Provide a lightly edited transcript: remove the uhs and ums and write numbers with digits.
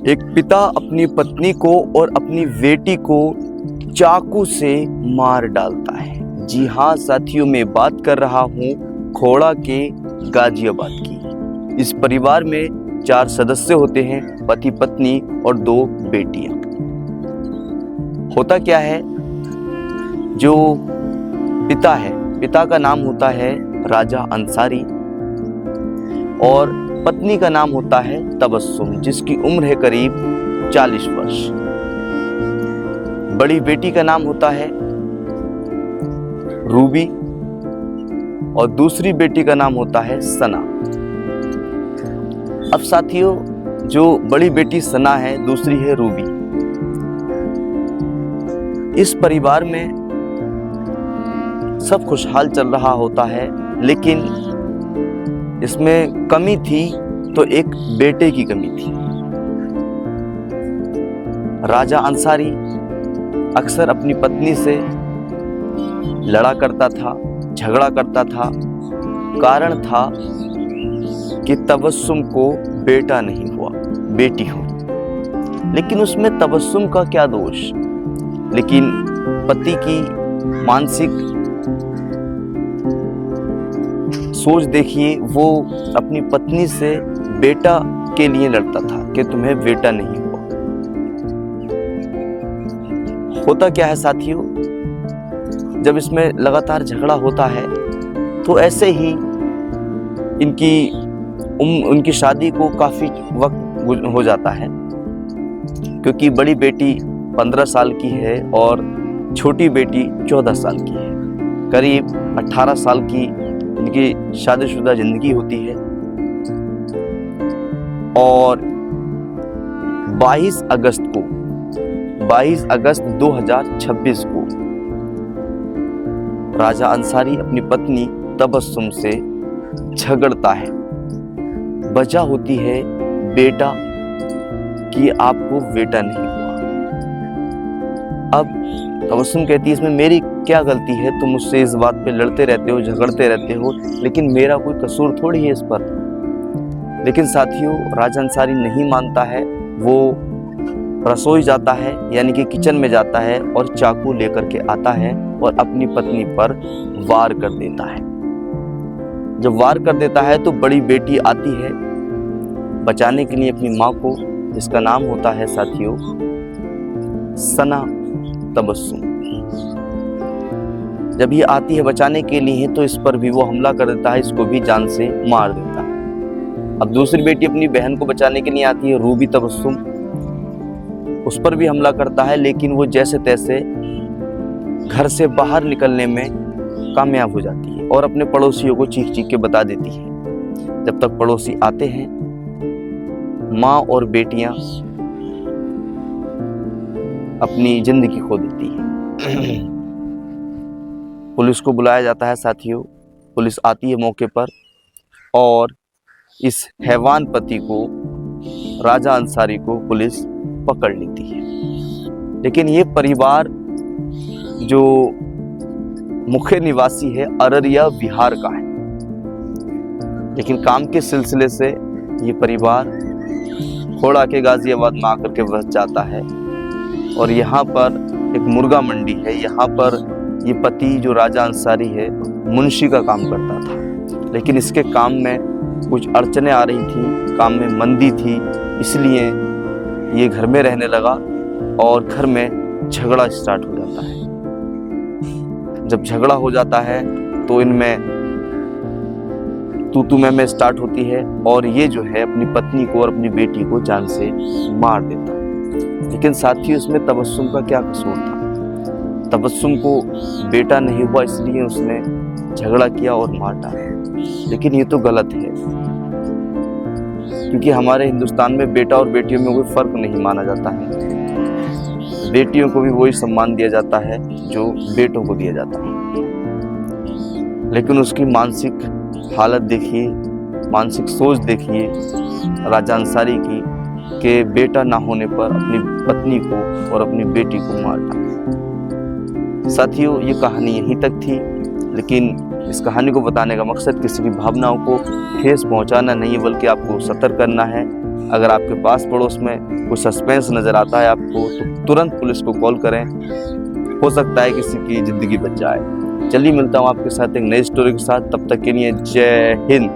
एक पिता अपनी पत्नी को और अपनी बेटी को चाकू से मार डालता है। जी हाँ साथियों, मैं बात कर रहा हूँ खोड़ा के गाजियाबाद की। इस परिवार में 4 सदस्य होते हैं, पति पत्नी और 2 बेटियां। होता क्या है, जो पिता है, पिता का नाम होता है राजा अंसारी और पत्नी का नाम होता है तबस्सुम, जिसकी उम्र है करीब 40 वर्ष। बड़ी बेटी का नाम होता है रूबी और दूसरी बेटी का नाम होता है सना। अब साथियों, जो बड़ी बेटी सना है, दूसरी है रूबी। इस परिवार में सब खुशहाल चल रहा होता है, लेकिन इसमें कमी थी तो एक बेटे की कमी थी। राजा अंसारी अक्सर अपनी पत्नी से लड़ा करता था, झगड़ा करता था। कारण था कि तबस्सुम को बेटा नहीं हुआ, बेटी हो। लेकिन उसमें तबस्सुम का क्या दोष? लेकिन पति की मानसिक सोच देखिए, वो अपनी पत्नी से बेटा के लिए लड़ता था कि तुम्हें बेटा नहीं हुआ। होता क्या है साथियों, जब इसमें लगातार झगड़ा होता है तो ऐसे ही उनकी शादी को काफी वक्त हो जाता है, क्योंकि बड़ी बेटी 15 साल की है और छोटी बेटी 14 साल की है। करीब 18 साल की इनकी शादीशुदा जिंदगी होती है और 22 अगस्त 2026 को राजा अंसारी अपनी पत्नी तबस्सुम से झगड़ता है। वजह होती है बेटा कि आपको बेटा नहीं हुआ। अब तबस्सुम कहती है, इसमें मेरी क्या गलती है? तुम मुझसे इस बात पे लड़ते रहते हो, झगड़ते रहते हो, लेकिन मेरा कोई कसूर थोड़ी है इस पर। लेकिन साथियों, राजा अंसारी नहीं मानता है। वो रसोई जाता है, यानी कि किचन में जाता है और चाकू लेकर के आता है और अपनी पत्नी पर वार कर देता है। जब वार कर देता है तो बड़ी बेटी आती है बचाने के लिए अपनी माँ को, जिसका नाम होता है साथियों सना तबस्सुम। जब ये आती है बचाने के लिए तो इस पर भी वो हमला कर देता है, इसको भी जान से मार देता है। अब दूसरी बेटी अपनी बहन को बचाने के लिए आती है, रूबी तबस्सुम, उस पर भी हमला करता है, लेकिन वो जैसे तैसे घर से बाहर निकलने में कामयाब हो जाती है और अपने पड़ोसियों को चीख चीख के बता देती है। जब तक पड़ोसी आते हैं, माँ और बेटियां अपनी जिंदगी खो देती है। पुलिस को बुलाया जाता है साथियों। पुलिस आती है मौके पर और इस हैवान पति को, राजा अंसारी को, पुलिस पकड़ लेती है। लेकिन ये परिवार जो मुख्य निवासी है अररिया बिहार का है, लेकिन काम के सिलसिले से ये परिवार खोड़ा के गाजियाबाद में आकर के बस जाता है और यहाँ पर एक मुर्गा मंडी है। यहाँ पर ये पति जो राजा अंसारी है मुंशी का काम करता था, लेकिन इसके काम में कुछ अड़चनें आ रही थी, काम में मंदी थी, इसलिए ये घर में रहने लगा और घर में झगड़ा स्टार्ट हो जाता है। जब झगड़ा हो जाता है तो इनमें तू मैं स्टार्ट होती है और ये जो है अपनी पत्नी को और अपनी बेटी को जान से मार देता है। लेकिन साथियों, इसमें तबस्सुम का क्या कसूर था? तबस्सुम को बेटा नहीं हुआ, इसलिए उसने झगड़ा किया और मार डाला। लेकिन ये तो गलत है, क्योंकि हमारे हिंदुस्तान में बेटा और बेटियों में कोई फर्क नहीं माना जाता है। बेटियों को भी वही सम्मान दिया जाता है जो बेटों को दिया जाता है। लेकिन उसकी मानसिक हालत देखिए, मानसिक सोच देखिए राजा अंसारी की, कि बेटा ना होने पर अपनी पत्नी को और अपनी बेटी को मार डाला। साथियों, ये कहानी यहीं तक थी, लेकिन इस कहानी को बताने का मकसद किसी की भावनाओं को ठेस पहुंचाना नहीं है, बल्कि आपको सतर्क करना है अगर आपके पास पड़ोस में कोई सस्पेंस नज़र आता है आपको तो तुरंत पुलिस को कॉल करें, हो सकता है किसी की ज़िंदगी बच जाए। चलिए मिलता हूँ आपके साथ एक नई स्टोरी के साथ, तब तक के लिए जय हिंद।